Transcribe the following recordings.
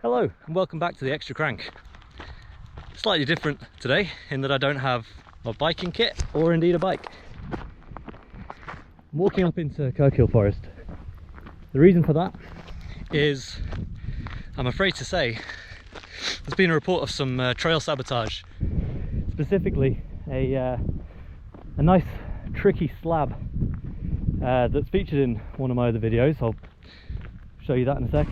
Hello and welcome back to the Extra Crank. Slightly different today in that I don't have a biking kit or indeed a bike. I'm walking up into Kirkhill forest. The reason for that is, I'm afraid to say, there's been a report of some trail sabotage. Specifically a nice tricky slab that's featured in one of my other videos. I'll show you that in a sec.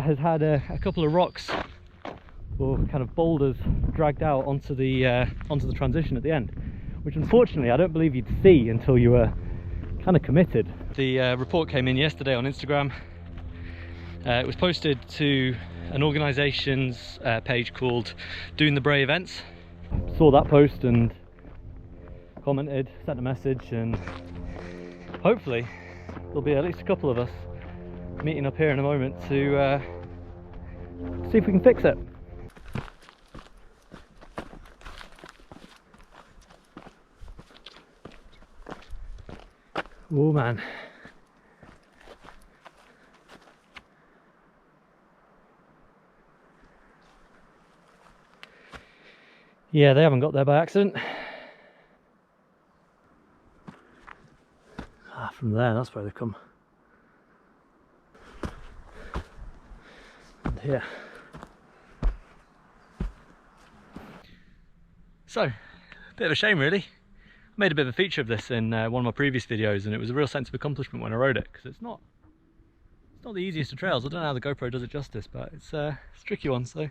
Has had a couple of rocks or kind of boulders dragged out onto the transition at the end, which unfortunately I don't believe you'd see until you were kind of committed. The report came in yesterday on Instagram. It was posted to an organisation's page called Doing the Bray Events. Saw that post and commented, sent a message, and hopefully there'll be at least a couple of us meeting up here in a moment to see if we can fix it. Oh man. Yeah, they haven't got there by accident. From there, that's where they come. And here. So, a bit of a shame really. I made a bit of a feature of this in one of my previous videos, and it was a real sense of accomplishment when I rode it, because it's not the easiest of trails. I don't know how the GoPro does it justice, but it's a tricky one. So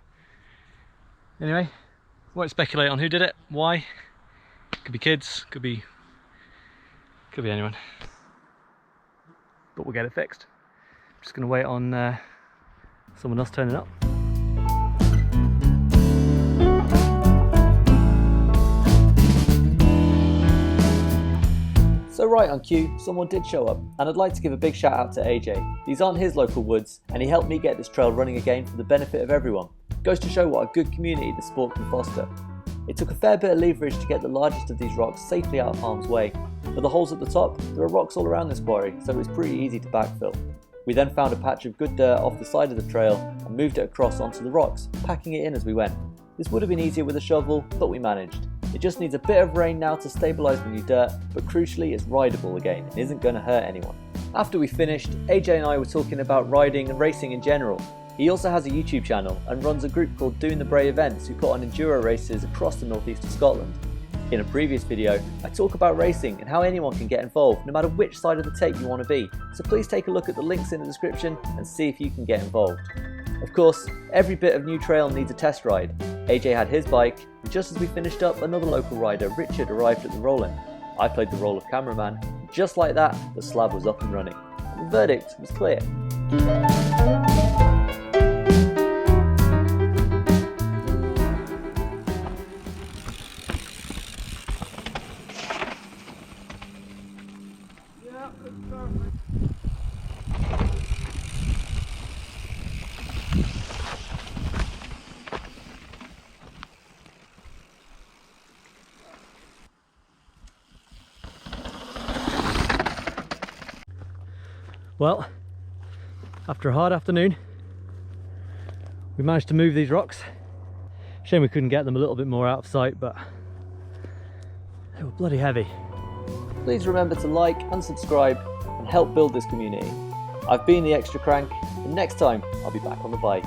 anyway, won't speculate on who did it, why. Could be kids, could be anyone, but we'll get it fixed. I'm just going to wait on someone else turning up. So right on cue, someone did show up, and I'd like to give a big shout out to AJ. These aren't his local woods, and he helped me get this trail running again for the benefit of everyone. Goes to show what a good community the sport can foster. It took a fair bit of leverage to get the largest of these rocks safely out of harm's way. For the holes at the top, there are rocks all around this quarry, so it was pretty easy to backfill. We then found a patch of good dirt off the side of the trail and moved it across onto the rocks, packing it in as we went. This would have been easier with a shovel, but we managed. It just needs a bit of rain now to stabilise the new dirt, but crucially it's rideable again and isn't going to hurt anyone. After we finished, AJ and I were talking about riding and racing in general. He also has a YouTube channel and runs a group called Doing the Bray Events, who put on enduro races across the northeast of Scotland. In a previous video, I talk about racing and how anyone can get involved no matter which side of the tape you want to be, so please take a look at the links in the description and see if you can get involved. Of course, every bit of new trail needs a test ride. AJ had his bike, and just as we finished up, another local rider, Richard, arrived at the roll-in. I played the role of cameraman, and just like that, the slab was up and running. And the verdict was clear. Well, after a hard afternoon, we managed to move these rocks. Shame we couldn't get them a little bit more out of sight, but they were bloody heavy. Please remember to like and subscribe and help build this community. I've been the Extra Crank, and next time I'll be back on the bike.